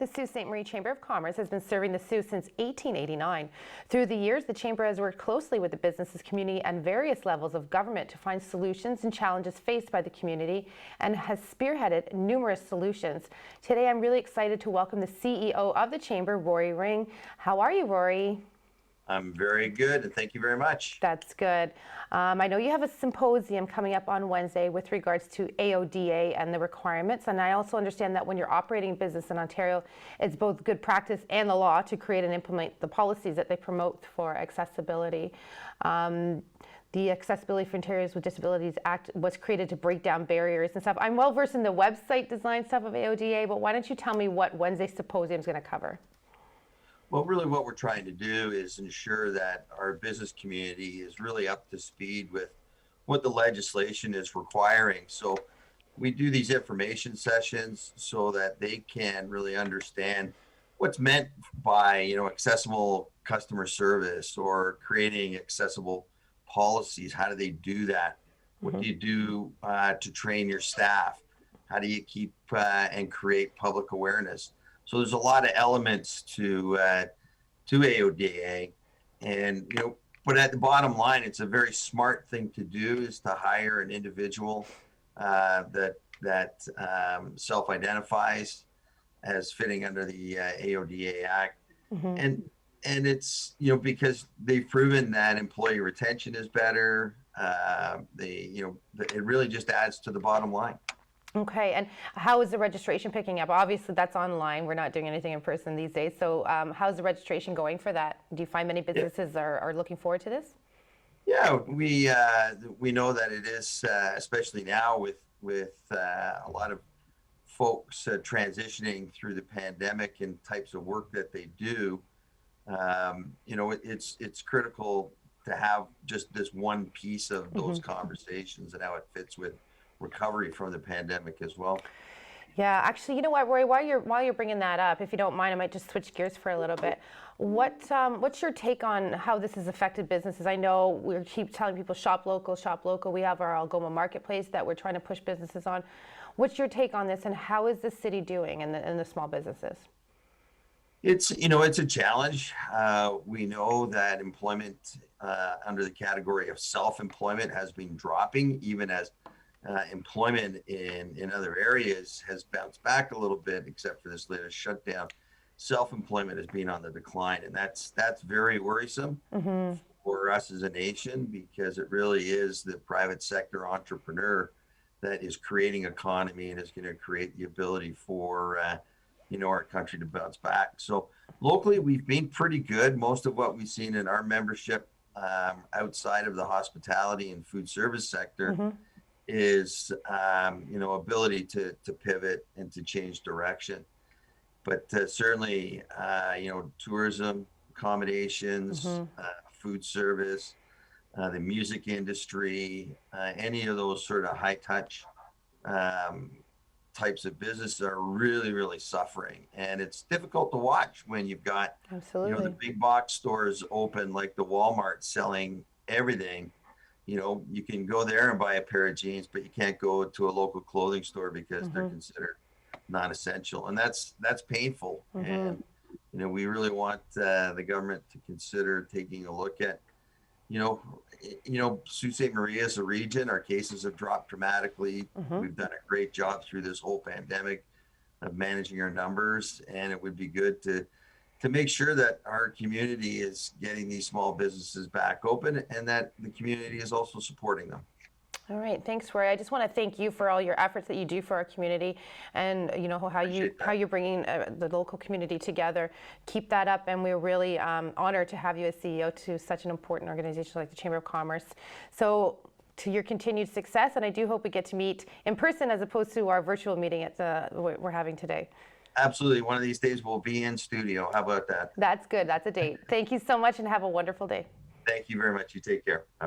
The Sault Ste. Marie Chamber of Commerce has been serving the Sault since 1889. Through the years, the Chamber has worked closely with the businesses community and various levels of government to find solutions and challenges faced by the community and has spearheaded numerous solutions. Today, I'm really excited to welcome the CEO of the Chamber, Rory Ring. How are you, Rory? I'm very good, and thank you very much. That's good. I know you have a symposium coming up on Wednesday with regards to AODA and the requirements, and I also understand that when you're operating a business in Ontario, it's both good practice and the law to create and implement the policies that they promote for accessibility. The Accessibility for Ontarians with Disabilities Act was created to break down barriers and stuff. I'm well versed in the website design stuff of AODA, but why don't you tell me what Wednesday's symposium is going to cover? Well, really what we're trying to do is ensure that our business community is really up to speed with what the legislation is requiring. So we do these information sessions so that they can really understand what's meant by, accessible customer service or creating accessible policies. How do they do that? What do you do to train your staff? How do you keep and create public awareness? So there's a lot of elements to AODA, and but at the bottom line, it's a very smart thing to do is to hire an individual that self-identifies as fitting under the AODA Act, and it's because they've proven that employee retention is better. It really just adds to the bottom line. Okay, and how is the registration picking up? Obviously, that's online. We're not doing anything in person these days. So how's the registration going for that? Do you find many businesses are looking forward to this? Yeah, we know that it is, especially now with a lot of folks transitioning through the pandemic and types of work that they do. It's critical to have just this one piece of those conversations and how it fits with recovery from the pandemic as well. Yeah, actually, you know what, Rory, while you're bringing that up, if you don't mind, I might just switch gears for a little bit. What's your take on how this has affected businesses? I know we keep telling people shop local, shop local. We have our Algoma marketplace that we're trying to push businesses on. What's your take on this, and how is the city doing in the small businesses? It's a challenge. We know that employment under the category of self-employment has been dropping, even as employment in other areas has bounced back a little bit, except for this latest shutdown. Self-employment has been on the decline, and that's very worrisome for us as a nation, because it really is the private sector entrepreneur that is creating economy and is going to create the ability for our country to bounce back. So locally, we've been pretty good. Most of what we've seen in our membership outside of the hospitality and food service sector is ability to pivot and to change direction. But certainly tourism, accommodations, food service, the music industry, any of those sort of high touch types of businesses are really suffering. And it's difficult to watch when you've got the big box stores open, like the Walmart, selling everything. You can go there and buy a pair of jeans, but you can't go to a local clothing store because they're considered non-essential, and that's painful. And we really want the government to consider taking a look at Sault Ste. Marie as a region. Our cases have dropped dramatically. We've done a great job through this whole pandemic of managing our numbers, and it would be good to make sure that our community is getting these small businesses back open, and that the community is also supporting them. All right, thanks, Rory. I just want to thank you for all your efforts that you do for our community, and how you're bringing the local community together. Keep that up, and we're really honored to have you as CEO to such an important organization like the Chamber of Commerce. So to your continued success, and I do hope we get to meet in person as opposed to our virtual meeting we're having today. Absolutely. One of these days we'll be in studio. How about that? That's good. That's a date. Thank you so much, and have a wonderful day. Thank you very much. You take care.